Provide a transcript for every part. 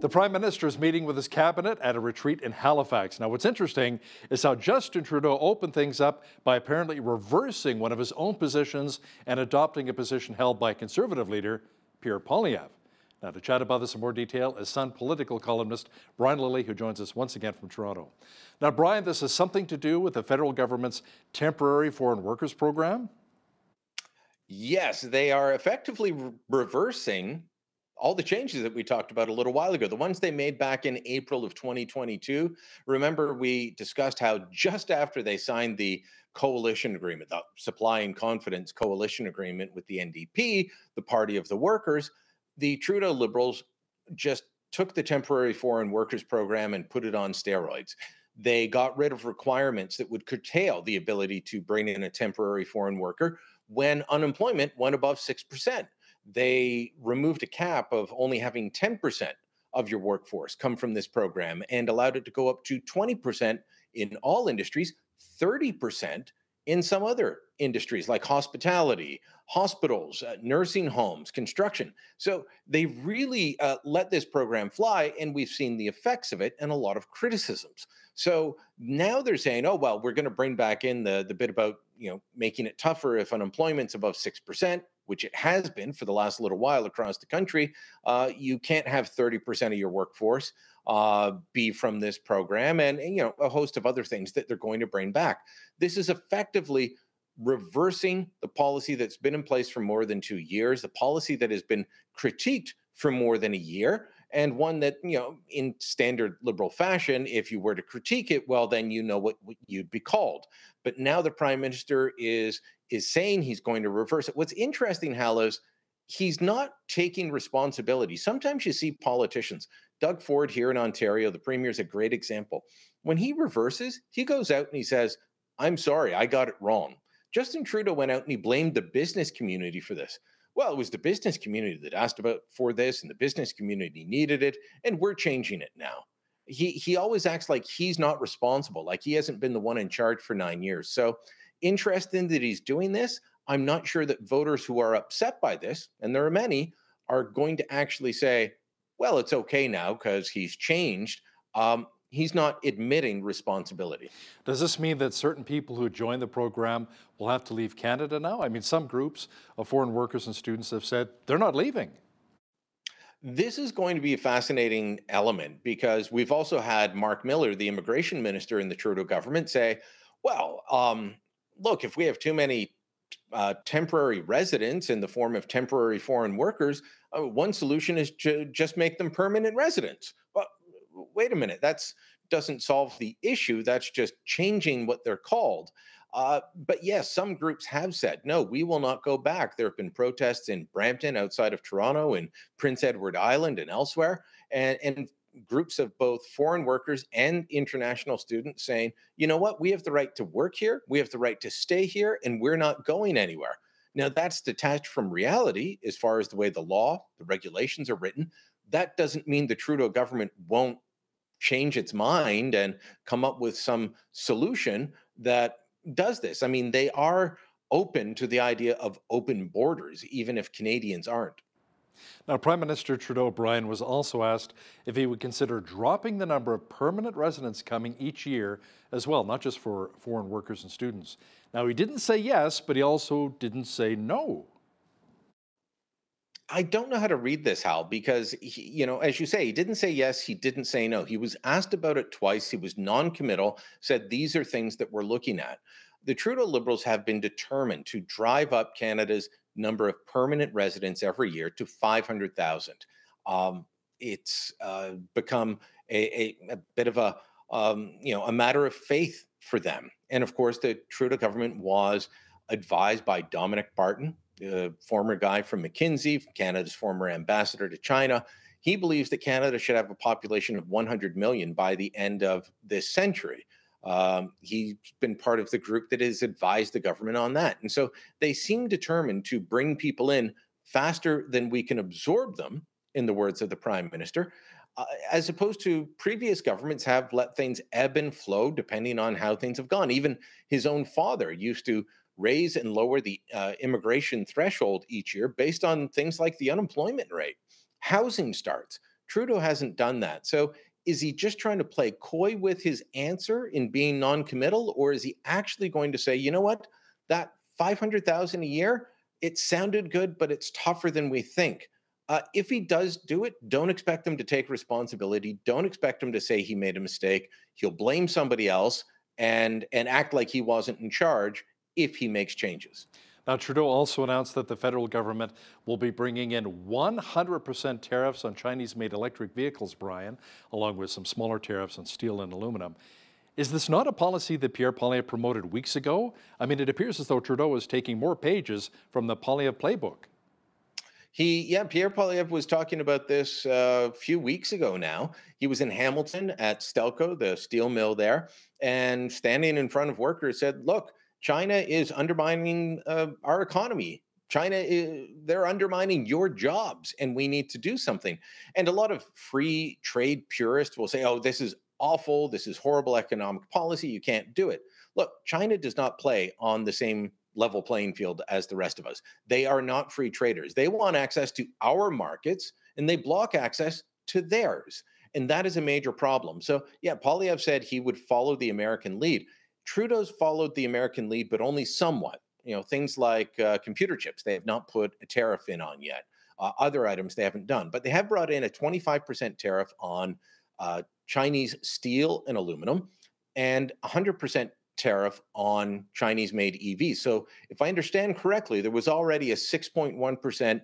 The Prime Minister is meeting with his cabinet at a retreat in Halifax. Now, what's interesting is how Justin Trudeau opened things up by apparently reversing one of his own positions and adopting a position held by Conservative leader Pierre Poilievre. Now, to chat about this in more detail is Sun political columnist Brian Lilley, who joins us once again from Toronto. Now, Brian, this has something to do with the federal government's temporary foreign workers program? Yes, they are effectively reversing all the changes that we talked about a little while ago, the ones they made back in April of 2022. Remember, we discussed how just after they signed the coalition agreement, the Supply and Confidence coalition agreement with the NDP, the party of the workers, the Trudeau Liberals just took the temporary foreign workers program and put it on steroids. They got rid of requirements that would curtail the ability to bring in a temporary foreign worker when unemployment went above 6%. They removed a cap of only having 10% of your workforce come from this program and allowed it to go up to 20% in all industries, 30% in some other industries like hospitality, hospitals, nursing homes, construction. So they really let this program fly, and we've seen the effects of it and a lot of criticisms. So now they're saying, oh, well, we're going to bring back in the bit about, making it tougher if unemployment's above 6%, which it has been for the last little while across the country. You can't have 30% of your workforce be from this program, and a host of other things that they're going to bring back. This is effectively reversing the policy that's been in place for more than 2 years, the policy that has been critiqued for more than a year, and one that, in standard Liberal fashion, if you were to critique it, well, then what you'd be called. But now the Prime Minister is saying he's going to reverse it. What's interesting, Hal, is he's not taking responsibility. Sometimes you see politicians, Doug Ford here in Ontario, the Premier is a great example. When he reverses, he goes out and he says, I'm sorry, I got it wrong. Justin Trudeau went out and he blamed the business community for this. Well, it was the business community that asked for this, and the business community needed it, and we're changing it now. He always acts like he's not responsible, like he hasn't been the one in charge for 9 years. So interesting that he's doing this. I'm not sure that voters who are upset by this, and there are many, are going to actually say, well, it's okay now because he's changed. He's not admitting responsibility. Does this mean that certain people who join the program will have to leave Canada now? I mean, some groups of foreign workers and students have said they're not leaving. This is going to be a fascinating element because we've also had Mark Miller, the immigration minister in the Trudeau government, say, well, look, if we have too many temporary residents in the form of temporary foreign workers, one solution is to just make them permanent residents. Well, wait a minute, that doesn't solve the issue. That's just changing what they're called. But yes, some groups have said, no, we will not go back. There have been protests in Brampton, outside of Toronto, in Prince Edward Island and elsewhere. And groups of both foreign workers and international students saying, you know what, we have the right to work here, we have the right to stay here, and we're not going anywhere. Now, that's detached from reality as far as the way the law, the regulations are written. That doesn't mean the Trudeau government won't change its mind and come up with some solution that does this. I mean, they are open to the idea of open borders, even if Canadians aren't. Now, Prime Minister Trudeau, Brian, was also asked if he would consider dropping the number of permanent residents coming each year as well, not just for foreign workers and students. Now, he didn't say yes, but he also didn't say no. I don't know how to read this, Hal, because, as you say, he didn't say yes, he didn't say no. He was asked about it twice. He was non-committal, said these are things that we're looking at. The Trudeau Liberals have been determined to drive up Canada's number of permanent residents every year to 500,000. It's become a bit of a matter of faith for them. And of course, the Trudeau government was advised by Dominic Barton, the former guy from McKinsey, Canada's former ambassador to China. He believes that Canada should have a population of 100 million by the end of this century. He's been part of the group that has advised the government on that. And so they seem determined to bring people in faster than we can absorb them, in the words of the Prime Minister, as opposed to previous governments have let things ebb and flow depending on how things have gone. Even his own father used to raise and lower the immigration threshold each year based on things like the unemployment rate, housing starts. Trudeau hasn't done that. So is he just trying to play coy with his answer in being non-committal, or is he actually going to say, you know what, that 500,000 a year, it sounded good, but it's tougher than we think. If he does do it, don't expect him to take responsibility. Don't expect him to say he made a mistake. He'll blame somebody else and act like he wasn't in charge if he makes changes. Now, Trudeau also announced that the federal government will be bringing in 100% tariffs on Chinese-made electric vehicles, Brian, along with some smaller tariffs on steel and aluminum. Is this not a policy that Pierre Poilievre promoted weeks ago? I mean, it appears as though Trudeau is taking more pages from the Poilievre playbook. Pierre Poilievre was talking about this a few weeks ago now. He was in Hamilton at Stelco, the steel mill there, and standing in front of workers said, look, China is undermining our economy. They're undermining your jobs, and we need to do something. And a lot of free trade purists will say, oh, this is awful. This is horrible economic policy. You can't do it. Look, China does not play on the same level playing field as the rest of us. They are not free traders. They want access to our markets and they block access to theirs. And that is a major problem. So, yeah, Poilievre said he would follow the American lead. Trudeau's followed the American lead, but only somewhat. You know, things like computer chips, they have not put a tariff in on yet. Other items they haven't done, but they have brought in a 25% tariff on Chinese steel and aluminum and 100% tariff on Chinese-made EVs. So if I understand correctly, there was already a 6.1%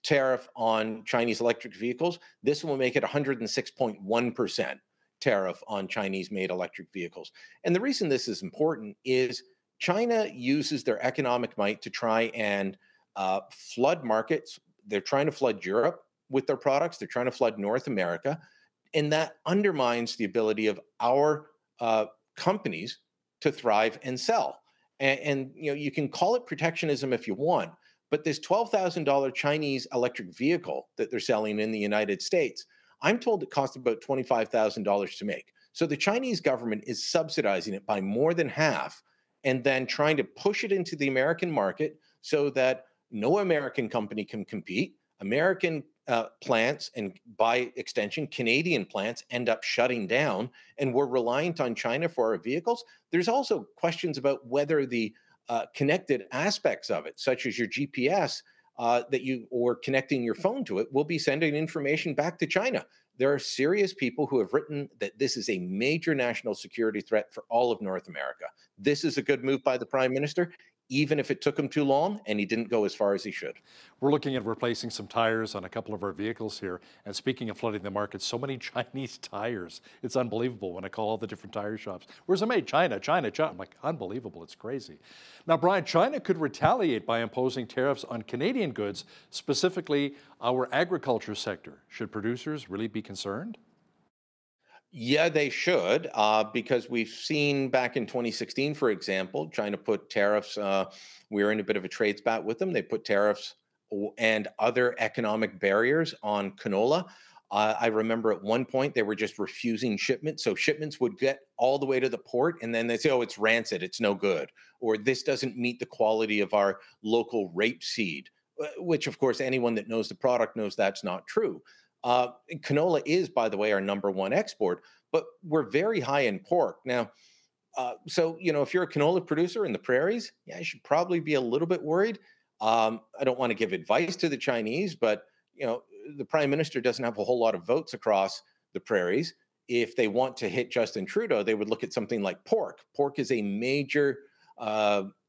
tariff on Chinese electric vehicles. This will make it 106.1% tariff on Chinese-made electric vehicles. And the reason this is important is China uses their economic might to try and flood markets. They're trying to flood Europe with their products. They're trying to flood North America. And that undermines the ability of our companies to thrive and sell. And you know, you can call it protectionism if you want, but this $12,000 Chinese electric vehicle that they're selling in the United States, I'm told it cost about $25,000 to make. So the Chinese government is subsidizing it by more than half and then trying to push it into the American market so that no American company can compete. American plants and by extension, Canadian plants end up shutting down, and we're reliant on China for our vehicles. There's also questions about whether the connected aspects of it, such as your GPS, or connecting your phone to it, will be sending information back to China. There are serious people who have written that this is a major national security threat for all of North America. This is a good move by the Prime Minister, even if it took him too long and he didn't go as far as he should. We're looking at replacing some tires on a couple of our vehicles here. And speaking of flooding the market, so many Chinese tires. It's unbelievable when I call all the different tire shops. Where's it made? China, China, China. I'm like, unbelievable. It's crazy. Now, Brian, China could retaliate by imposing tariffs on Canadian goods, specifically our agriculture sector. Should producers really be concerned? Yeah, they should, because we've seen back in 2016, for example, China put tariffs. We were in a bit of a trade spat with them. They put tariffs and other economic barriers on canola. I remember at one point they were just refusing shipments. So shipments would get all the way to the port and then they say, oh, it's rancid, it's no good. Or this doesn't meet the quality of our local rapeseed, which of course anyone that knows the product knows that's not true. Canola is, by the way, our #1 export, but we're very high in pork. Now, so, you know, if you're a canola producer in the prairies, yeah, you should probably be a little bit worried. I don't want to give advice to the Chinese, but, you know, the Prime Minister doesn't have a whole lot of votes across the prairies. If they want to hit Justin Trudeau, they would look at something like pork. Pork is a major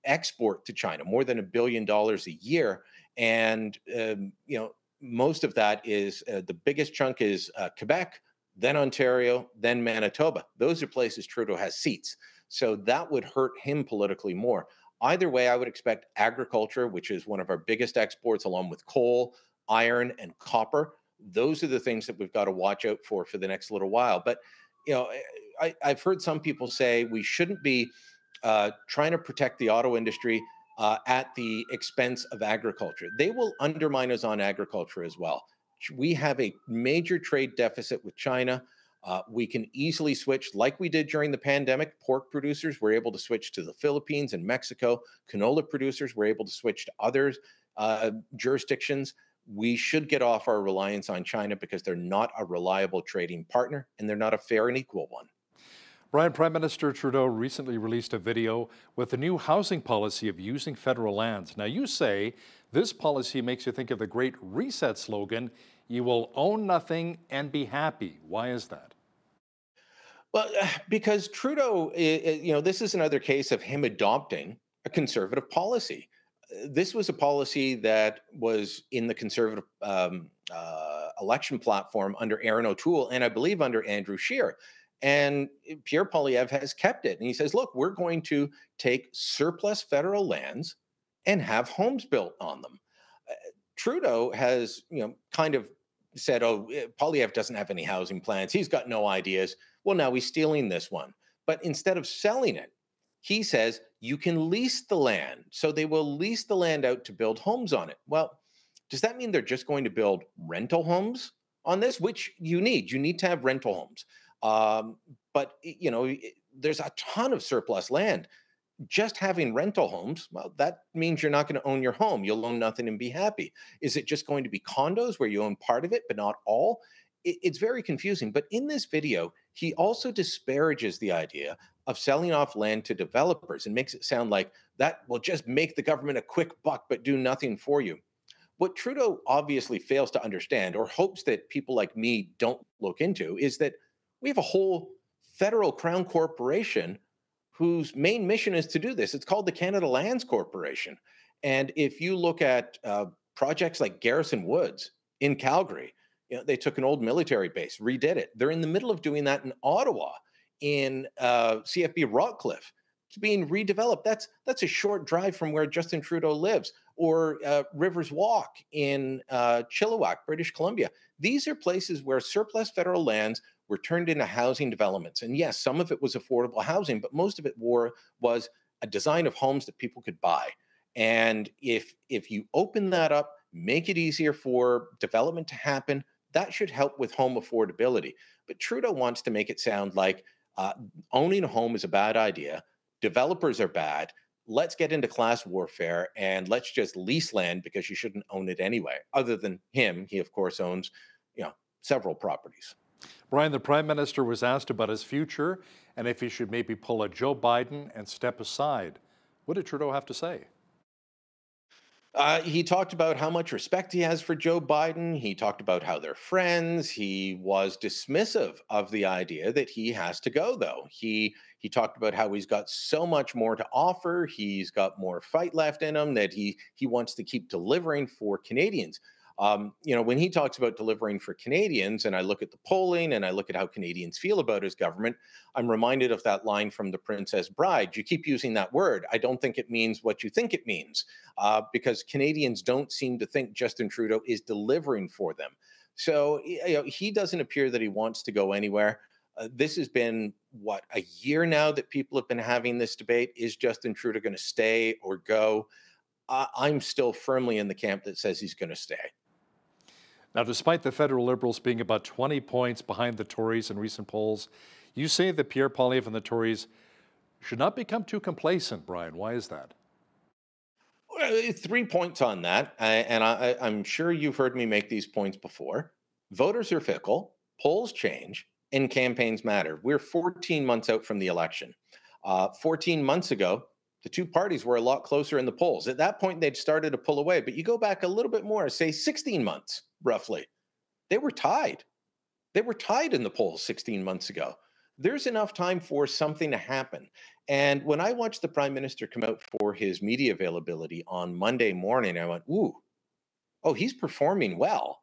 export to China, more than $1 billion a year. And, you know, most of that is the biggest chunk is Quebec, then Ontario, then Manitoba. Those are places Trudeau has seats. So that would hurt him politically more. Either way, I would expect agriculture, which is one of our biggest exports, along with coal, iron, and copper. Those are the things that we've got to watch out for the next little while. But, you know, I've heard some people say we shouldn't be trying to protect the auto industry at the expense of agriculture. They will undermine us on agriculture as well. We have a major trade deficit with China. We can easily switch, like we did during the pandemic. Pork producers were able to switch to the Philippines and Mexico. Canola producers were able to switch to other jurisdictions. we should get off our reliance on China because they're not a reliable trading partner and they're not a fair and equal one. Brian, Prime Minister Trudeau recently released a video with the new housing policy of using federal lands. Now, you say this policy makes you think of the Great Reset slogan, you will own nothing and be happy. Why is that? Well, because Trudeau, this is another case of him adopting a conservative policy. This was a policy that was in the conservative election platform under Aaron O'Toole and I believe under Andrew Scheer. And Pierre Poilievre has kept it. And he says, look, we're going to take surplus federal lands and have homes built on them. Trudeau has, kind of said, oh, Poilievre doesn't have any housing plans. He's got no ideas. Well, now he's stealing this one. But instead of selling it, he says you can lease the land. So they will lease the land out to build homes on it. Well, does that mean they're just going to build rental homes on this, which you need? You need to have rental homes. But, there's a ton of surplus land. Just having rental homes, well, that means you're not going to own your home. You'll own nothing and be happy. Is it just going to be condos where you own part of it, but not all? It's very confusing. But in this video, he also disparages the idea of selling off land to developers and makes it sound like that will just make the government a quick buck, but do nothing for you. What Trudeau obviously fails to understand, or hopes that people like me don't look into, is that we have a whole federal crown corporation whose main mission is to do this. It's called the Canada Lands Corporation. And if you look at projects like Garrison Woods in Calgary, they took an old military base, redid it. They're in the middle of doing that in Ottawa, in CFB Rockcliffe. It's being redeveloped. That's a short drive from where Justin Trudeau lives, or Rivers Walk in Chilliwack, British Columbia. These are places where surplus federal lands were turned into housing developments. And yes, some of it was affordable housing, but most of it was a design of homes that people could buy. And if you open that up, make it easier for development to happen, that should help with home affordability. But Trudeau wants to make it sound like owning a home is a bad idea. Developers are bad. Let's get into class warfare and let's just lease land because you shouldn't own it anyway. Other than him, he of course owns, several properties. Brian, the Prime Minister was asked about his future and if he should maybe pull a Joe Biden and step aside. What did Trudeau have to say? He talked about how much respect he has for Joe Biden. He talked about how they're friends. He was dismissive of the idea that he has to go, though. He talked about how he's got so much more to offer. He's got more fight left in him, that he wants to keep delivering for Canadians. When he talks about delivering for Canadians, and I look at the polling and I look at how Canadians feel about his government, I'm reminded of that line from The Princess Bride. You keep using that word. I don't think it means what you think it means, because Canadians don't seem to think Justin Trudeau is delivering for them. So he doesn't appear that he wants to go anywhere. This has been, a year now that people have been having this debate. Is Justin Trudeau going to stay or go? I'm still firmly in the camp that says he's going to stay. Now, despite the federal Liberals being about 20 points behind the Tories in recent polls, you say that Pierre Poilievre and the Tories should not become too complacent, Brian. Why is that? Well, 3 points on that, and I'm sure you've heard me make these points before. Voters are fickle, polls change, and campaigns matter. We're 14 months out from the election. 14 months ago, the two parties were a lot closer in the polls. At that point, they'd started to pull away. But you go back a little bit more, say 16 months, roughly. They were tied. They were tied in the polls 16 months ago. There's enough time for something to happen. And when I watched the Prime Minister come out for his media availability on Monday morning, I went, ooh, oh, he's performing well.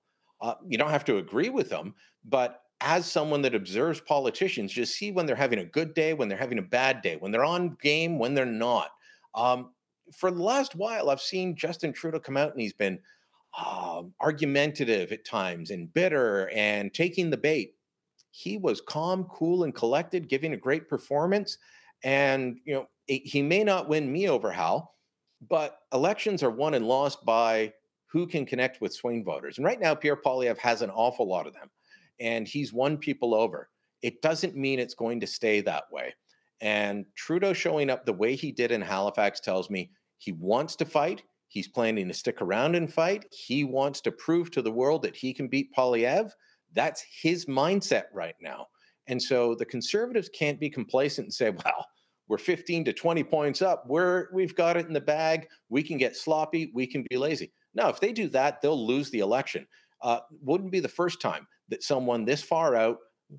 You don't have to agree with him, but as someone that observes politicians, just see when they're having a good day, when they're having a bad day, when they're on game, when they're not. For the last while, I've seen Justin Trudeau come out and he's been argumentative at times and bitter and taking the bait. He was calm, cool, and collected, giving a great performance. And, he may not win me over, Hal, but elections are won and lost by who can connect with swing voters. And right now, Pierre Poilievre has an awful lot of them, and he's won people over. It doesn't mean it's going to stay that way. And Trudeau showing up the way he did in Halifax tells me he wants to fight. He's planning to stick around and fight. He wants to prove to the world that he can beat Poilievre. That's his mindset right now. And so the Conservatives can't be complacent and say, well, we're 15 to 20 points up. We've got it in the bag. We can get sloppy. We can be lazy. No, if they do that, they'll lose the election. Wouldn't be the first time that someone this far out,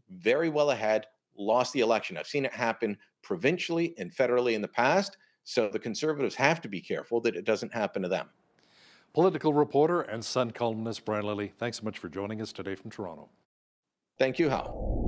very well ahead, lost the election. I've seen it happen provincially and federally in the past. So the Conservatives have to be careful that it doesn't happen to them. Political reporter and Sun columnist Brian Lilley, thanks so much for joining us today from Toronto. Thank you, Hal.